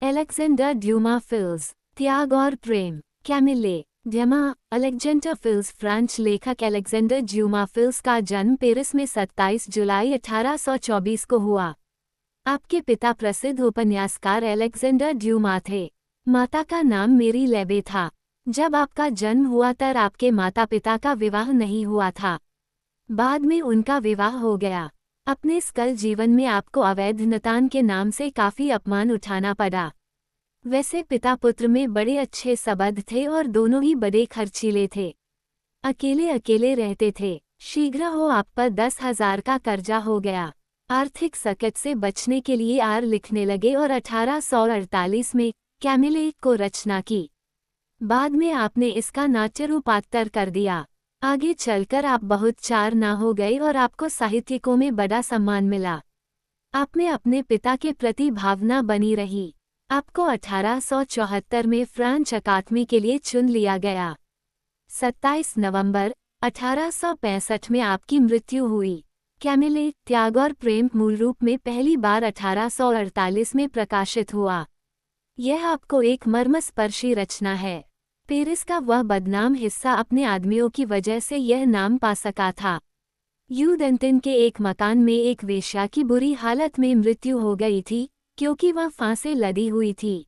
Alexander Dumas फिल्स, त्याग और प्रेम। कैमिले Dumas, Alexander फिल्स French लेखक एलेक्जेंडर ड्यूमा फिल्स का जन्म पेरिस में 27 जुलाई 1824 को हुआ। आपके पिता प्रसिद्ध उपन्यासकार एलेक्जेंडर ड्यूमा थे। माता का नाम मेरी लेबे था। जब आपका जन्म हुआ तब आपके माता पिता का विवाह नहीं हुआ था। बाद में उनका विवाह हो गया। अपने स्कल जीवन में आपको अवैध नतान के नाम से काफी अपमान उठाना पड़ा। वैसे पिता पुत्र में बड़े अच्छे संबंध थे और दोनों ही बड़े खर्चीले थे। अकेले अकेले रहते थे। शीघ्र हो आप पर 10,000 का कर्जा हो गया। आर्थिक संकट से बचने के लिए आर लिखने लगे और 1848 में कैमिले को रचना की। बाद में आपने इसका नाट्य रूपांतर कर दिया। आगे चलकर आप बहुत चार ना हो गए और आपको साहित्यिकों में बड़ा सम्मान मिला। आप में अपने पिता के प्रति भावना बनी रही। आपको 1874 में फ्रेंच अकादमी के लिए चुन लिया गया। 27 नवंबर 1865 में आपकी मृत्यु हुई। कैमिले त्याग और प्रेम मूल रूप में पहली बार 1848 में प्रकाशित हुआ। यह आपको एक मर्मस्पर्शी रचना है। पेरिस का वह बदनाम हिस्सा अपने आदमियों की वजह से यह नाम पा सका था। यूडेंटिन के एक मकान में एक वेश्या की बुरी हालत में मृत्यु हो गई थी क्योंकि वह फांसे लदी हुई थी।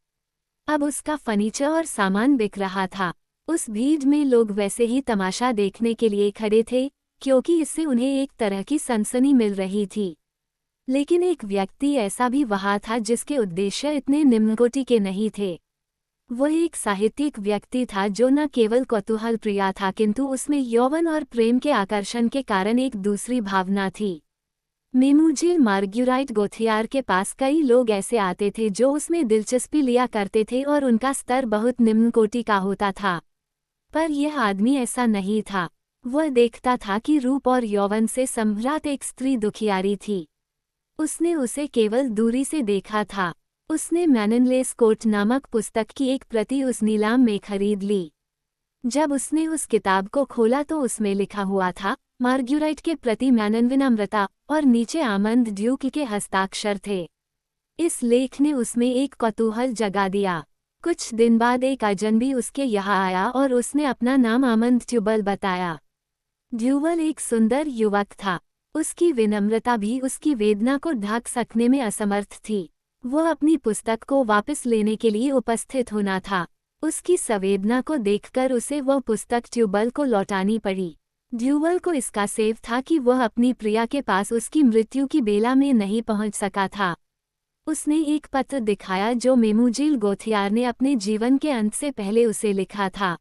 अब उसका फर्नीचर और सामान बिक रहा था। उस भीड़ में लोग वैसे ही तमाशा देखने के लिए खड़े थे क्योंकि इससे उन्हें एक तरह की सनसनी मिल रही थी। लेकिन एक व्यक्ति ऐसा भी वहाँ था जिसके उद्देश्य इतने निम्नकोटि के नहीं थे। वह एक साहित्यिक व्यक्ति था जो न केवल कौतूहल प्रिय था किंतु उसमें यौवन और प्रेम के आकर्षण के कारण एक दूसरी भावना थी। मेमूजिल मार्ग्युराइट गोथियार के पास कई लोग ऐसे आते थे जो उसमें दिलचस्पी लिया करते थे और उनका स्तर बहुत निम्न कोटि का होता था। पर यह आदमी ऐसा नहीं था। वह देखता था कि रूप और यौवन से संभ्रात एक स्त्री दुखियारी थी। उसने उसे केवल दूरी से देखा था। उसने मैननलेस कोट नामक पुस्तक की एक प्रति उस नीलाम में खरीद ली। जब उसने उस किताब को खोला तो उसमें लिखा हुआ था मार्ग्युराइट के प्रति मैनन विनम्रता और नीचे आमंद ड्यूक के हस्ताक्षर थे। इस लेख ने उसमें एक कौतूहल जगा दिया। कुछ दिन बाद एक अजनबी उसके यहाँ आया और उसने अपना नाम आमंद ट्यूबल बताया। ड्यूबल एक सुंदर युवक था। उसकी विनम्रता भी उसकी वेदना को ढक सकने में असमर्थ थी। वह अपनी पुस्तक को वापस लेने के लिए उपस्थित होना था। उसकी संवेदना को देखकर उसे वह पुस्तक ट्यूबल को लौटानी पड़ी। ड्यूबल को इसका सेव था कि वह अपनी प्रिया के पास उसकी मृत्यु की बेला में नहीं पहुंच सका था। उसने एक पत्र दिखाया जो मेमूजिल गोथियार ने अपने जीवन के अंत से पहले उसे लिखा था।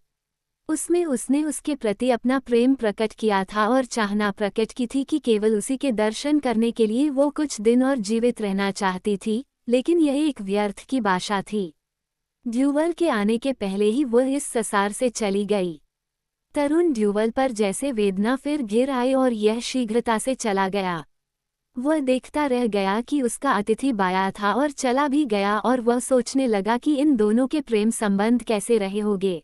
उसमें उसने उसके प्रति अपना प्रेम प्रकट किया था और चाहना प्रकट की थी कि केवल उसी के दर्शन करने के लिए वो कुछ दिन और जीवित रहना चाहती थी, लेकिन यह एक व्यर्थ की भाषा थी। ड्यूबल के आने के पहले ही वह इस संसार से चली गई। तरुण ड्यूबल पर जैसे वेदना फिर घिर आई और यह शीघ्रता से चला गया। वह देखता रह गया कि उसका अतिथि बाया था और चला भी गया और वह सोचने लगा कि इन दोनों के प्रेम संबंध कैसे रहे होंगे।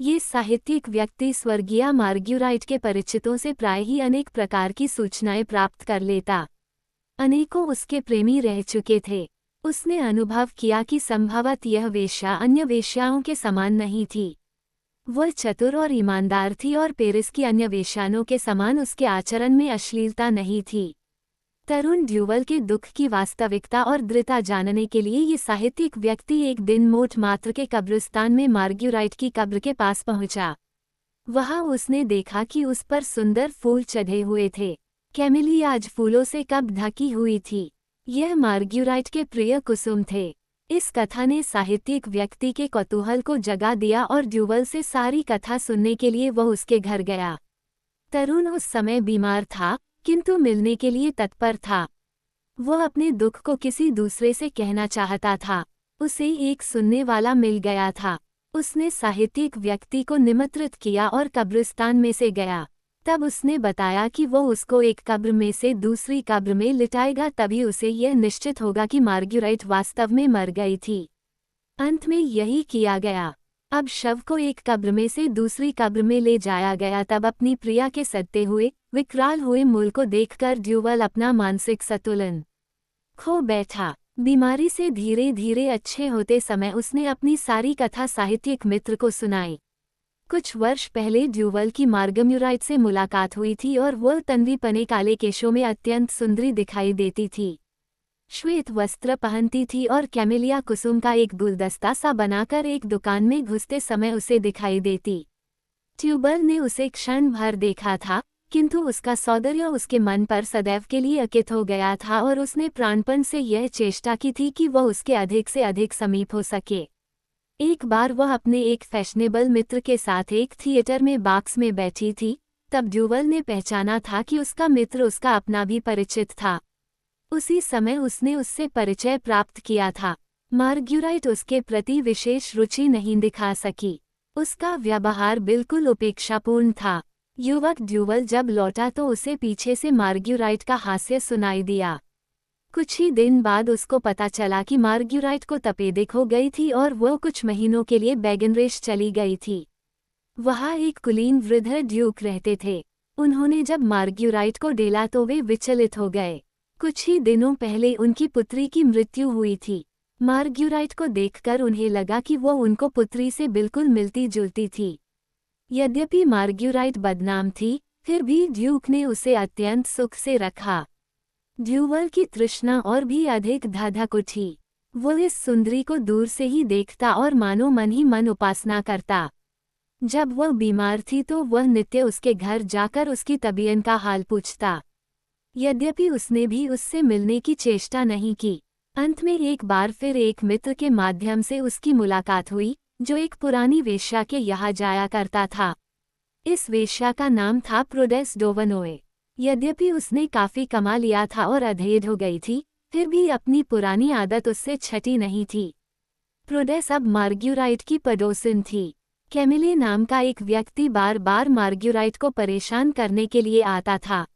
ये साहित्यिक व्यक्ति स्वर्गीय मार्ग्युराइट के परिचितों से प्राय ही अनेक प्रकार की सूचनाएं प्राप्त कर लेता। अनेकों उसके प्रेमी रह चुके थे। उसने अनुभव किया कि संभवत यह वेश्या अन्य वेश्याओं के समान नहीं थी। वह चतुर और ईमानदार थी और पेरिस की अन्य वेश्याओं के समान उसके आचरण में अश्लीलता नहीं थी। तरुण ड्यूबल के दुख की वास्तविकता और दृढ़ता जानने के लिए ये साहित्यिक व्यक्ति एक दिन मोट मात्र के कब्रिस्तान में मार्ग्युराइट की कब्र के पास पहुंचा। वहां उसने देखा कि उस पर सुंदर फूल चढ़े हुए थे। कैमिली आज फूलों से कब ढकी हुई थी। यह मार्ग्युराइट के प्रिय कुसुम थे। इस कथा ने साहित्यिक व्यक्ति के कौतूहल को जगा दिया और ड्यूबल से सारी कथा सुनने के लिए वह उसके घर गया। तरुण उस समय बीमार था किंतु मिलने के लिए तत्पर था। वह अपने दुख को किसी दूसरे से कहना चाहता था। उसे एक सुनने वाला मिल गया था। उसने साहित्यिक व्यक्ति को निमंत्रित किया और कब्रिस्तान में से गया। तब उसने बताया कि वो उसको एक कब्र में से दूसरी कब्र में लिटाएगा, तभी उसे यह निश्चित होगा कि मार्ग्युराइट वास्तव में मर गई थी। अंत में यही किया गया। अब शव को एक कब्र में से दूसरी कब्र में ले जाया गया। तब अपनी प्रिया के सदते हुए विकराल हुए मूल को देखकर ड्यूबल अपना मानसिक संतुलन खो बैठा। बीमारी से धीरे धीरे अच्छे होते समय उसने अपनी सारी कथा साहित्यिक मित्र को सुनाई। कुछ वर्ष पहले ड्यूवल की मार्गम्यूराइट से मुलाकात हुई थी और वह तन्वी पने काले केशों में अत्यंत सुंदरी दिखाई देती थी। श्वेत वस्त्र पहनती थी और कैमेलिया कुसुम का एक गुलदस्ता सा बनाकर एक दुकान में घुसते समय उसे दिखाई देती। ट्यूबल ने उसे क्षण भर देखा था, किंतु उसका सौंदर्य उसके मन पर सदैव के लिए अंकित हो गया था और उसने प्राणपण से यह चेष्टा की थी कि वह उसके अधिक से अधिक समीप हो सके। एक बार वह अपने एक फैशनेबल मित्र के साथ एक थिएटर में बॉक्स में बैठी थी, तब ड्यूवल ने पहचाना था कि उसका मित्र उसका अपना भी परिचित था। उसी समय उसने उससे परिचय प्राप्त किया था। मार्ग्यूराइट उसके प्रति विशेष रुचि नहीं दिखा सकी। उसका व्यवहार बिल्कुल उपेक्षापूर्ण था। युवक ड्यूवल जब लौटा तो उसे पीछे से मार्ग्यूराइट का हास्य सुनाई दिया। कुछ ही दिन बाद उसको पता चला कि मार्ग्यूराइट को तपेदिक हो गई थी और वह कुछ महीनों के लिए बैगनरेश चली गई थी। वहाँ एक कुलीन वृद्ध ड्यूक रहते थे। उन्होंने जब मार्ग्यूराइट को डेला तो वे विचलित हो गए। कुछ ही दिनों पहले उनकी पुत्री की मृत्यु हुई थी। मार्ग्यूराइट को देखकर उन्हें लगा कि वो उनको पुत्री से बिल्कुल मिलती जुलती थी। यद्यपि मार्ग्यूराइट बदनाम थी, फिर भी ड्यूक ने उसे अत्यंत सुख से रखा। ड्यूवल की तृष्णा और भी अधिक धधक उठी। वो इस सुंदरी को दूर से ही देखता और मानो मन ही मन उपासना करता। जब वह बीमार थी तो वह नित्य उसके घर जाकर उसकी तबीयत का हाल पूछता। यद्यपि उसने भी उससे मिलने की चेष्टा नहीं की। अंत में एक बार फिर एक मित्र के माध्यम से उसकी मुलाकात हुई, जो एक पुरानी वेश्या के यहाँ जाया करता था। इस वेश्या का नाम था प्रोडेस डोवनोए। यद्यपि उसने काफी कमा लिया था और अधेड़ हो गई थी, फिर भी अपनी पुरानी आदत उससे छटी नहीं थी। प्रोडेस अब मार्ग्यूराइट की पड़ोसिन थी। कैमिले नाम का एक व्यक्ति बार बार मार्ग्यूराइट को परेशान करने के लिए आता था।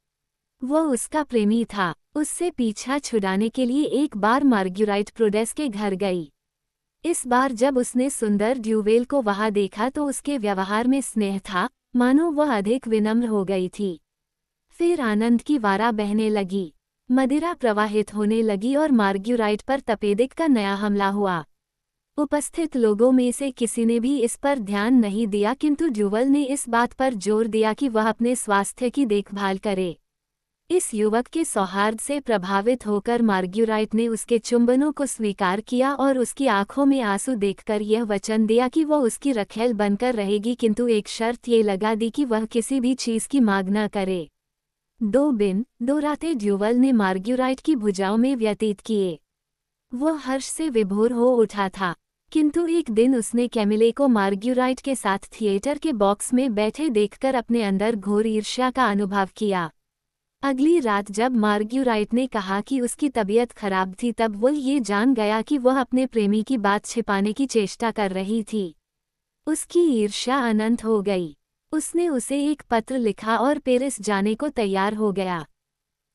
वह उसका प्रेमी था। उससे पीछा छुड़ाने के लिए एक बार मार्ग्यूराइट प्रोडेस के घर गई। इस बार जब उसने सुंदर ड्यूवेल को वहां देखा तो उसके व्यवहार में स्नेह था, मानो वह अधिक विनम्र हो गई थी। फिर आनंद की वारा बहने लगी, मदिरा प्रवाहित होने लगी और मार्ग्यूराइट पर तपेदिक का नया हमला हुआ। उपस्थित लोगों में से किसी ने भी इस पर ध्यान नहीं दिया, किंतु ड्यूवल ने इस बात पर जोर दिया कि वह अपने स्वास्थ्य की देखभाल करे। इस युवक के सौहार्द से प्रभावित होकर मार्ग्यूराइट ने उसके चुंबनों को स्वीकार किया और उसकी आंखों में आंसू देखकर यह वचन दिया कि वह उसकी रखेल बनकर रहेगी, किंतु एक शर्त ये लगा दी कि वह किसी भी चीज की मांग न करे। 2 दिन 2 रातें ड्यूवल ने मार्ग्यूराइट की भुजाओं में व्यतीत किए। वह हर्ष से विभोर हो उठा था, किंतु एक दिन उसने कैमिले को मार्ग्यूराइट के साथ थिएटर के बॉक्स में बैठे देखकर अपने अंदर घोर ईर्ष्या का अनुभव किया। अगली रात जब मार्ग्यूराइट ने कहा कि उसकी तबीयत खराब थी, तब वह ये जान गया कि वह अपने प्रेमी की बात छिपाने की चेष्टा कर रही थी। उसकी ईर्ष्या अनंत हो गई। उसने उसे एक पत्र लिखा और पेरिस जाने को तैयार हो गया।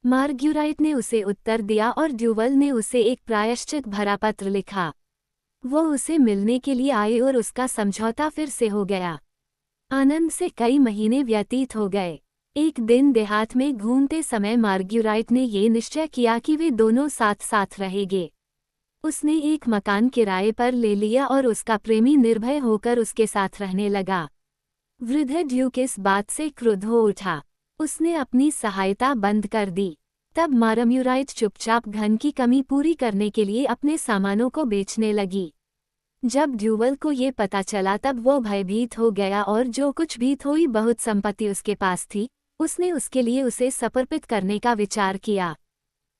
मार्ग्यूराइट ने उसे उत्तर दिया और ड्यूवल ने उसे एक प्रायश्चित भरा पत्र लिखा। वो उसे मिलने के लिए आए और उसका समझौता फिर से हो गया। आनंद से कई महीने व्यतीत हो गए। एक दिन देहात में घूमते समय मार्ग्यूराइट ने ये निश्चय किया कि वे दोनों साथ साथ रहेंगे। उसने एक मकान किराए पर ले लिया और उसका प्रेमी निर्भय होकर उसके साथ रहने लगा। वृद्ध ड्यूक इस बात से क्रुद्ध हो उठा। उसने अपनी सहायता बंद कर दी। तब मार्ग्यूराइट चुपचाप धन की कमी पूरी करने के लिए अपने सामानों को बेचने लगी। जब ड्यूवल को ये पता चला तब वो भयभीत हो गया और जो कुछ भी थोड़ी बहुत संपत्ति उसके पास थी, उसने उसके लिए उसे समर्पित करने का विचार किया।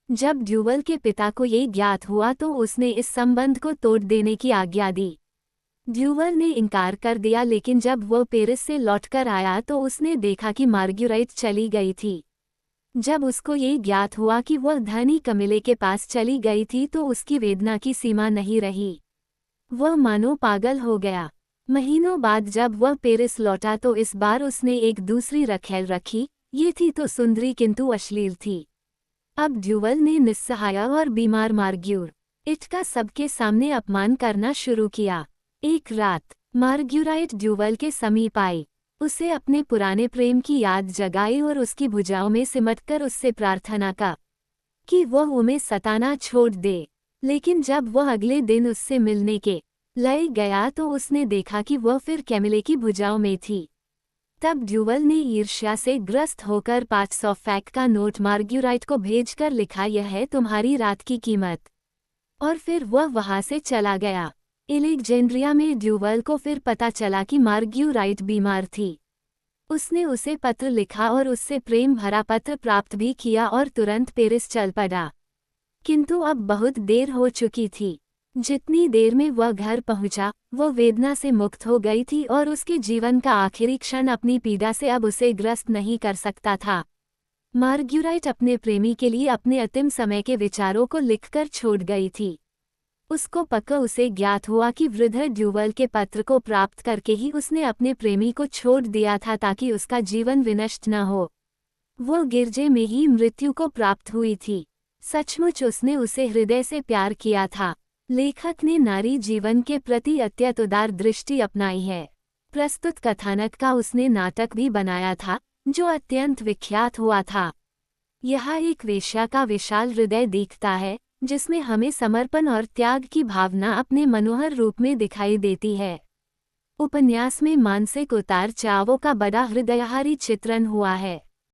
जब ड्यूवल के पिता को ये ज्ञात हुआ तो उसने इस संबंध को तोड़ देने की आज्ञा दी। ड्यूवल ने इनकार कर दिया, लेकिन जब वो पेरिस से लौटकर आया तो उसने देखा कि मार्ग्यूराइट चली गई थी। जब उसको ये ज्ञात हुआ कि वह धनी कैमिले के पास चली गई थी तो उसकी वेदना की सीमा नहीं रही। वह मानो पागल हो गया। महीनों बाद जब वह पेरिस लौटा तो इस बार उसने एक दूसरी रखेल रखी। ये थी तो सुंदरी किंतु अश्लील थी। अब ड्यूवल ने निस्सहाय और बीमार मार्ग्यूराइट का सबके सामने अपमान करना शुरू किया। एक रात मार्ग्यूराइट ड्यूवल के समीप आई। उसे अपने पुराने प्रेम की याद जगाई और उसकी भुजाओं में सिमटकर उससे प्रार्थना का कि वह उन्हें सताना छोड़ दे। लेकिन जब वह अगले दिन उससे मिलने के लिए गया तो उसने देखा कि वह फिर कैमिले की भुजाओं में थी। तब ड्यूवल ने ईर्ष्या से ग्रस्त होकर 500 फैक का नोट मार्ग्यूराइट को भेजकर लिखा, यह है तुम्हारी रात की कीमत। और फिर वह वहां से चला गया। एलेक्जेंड्रिया में ड्यूवल को फिर पता चला कि मार्ग्यूराइट बीमार थी। उसने उसे पत्र लिखा और उससे प्रेम भरा पत्र प्राप्त भी किया और तुरंत पेरिस चल पड़ा। किंतु अब बहुत देर हो चुकी थी। जितनी देर में वह घर पहुंचा, वह वेदना से मुक्त हो गई थी और उसके जीवन का आखिरी क्षण अपनी पीड़ा से अब उसे ग्रस्त नहीं कर सकता था। मार्ग्यूराइट अपने प्रेमी के लिए अपने अंतिम समय के विचारों को लिखकर छोड़ गई थी। उसको पक्का उसे ज्ञात हुआ कि वृद्ध ड्यूवल के पत्र को प्राप्त करके ही उसने अपने प्रेमी को छोड़ दिया था ताकि उसका जीवन विनष्ट न हो। वो गिरजे में ही मृत्यु को प्राप्त हुई थी। सचमुच उसने उसे हृदय से प्यार किया था। लेखक ने नारी जीवन के प्रति अत्यंत उदार दृष्टि अपनाई है। प्रस्तुत कथानक का उसने नाटक भी बनाया था, जो अत्यंत विख्यात हुआ था। यह एक वेश्या का विशाल हृदय दिखता है, जिसमें हमें समर्पण और त्याग की भावना अपने मनोहर रूप में दिखाई देती है। उपन्यास में मानसिक उतार चढ़ावों का बड़ा हृदयहारी चित्रण हुआ है।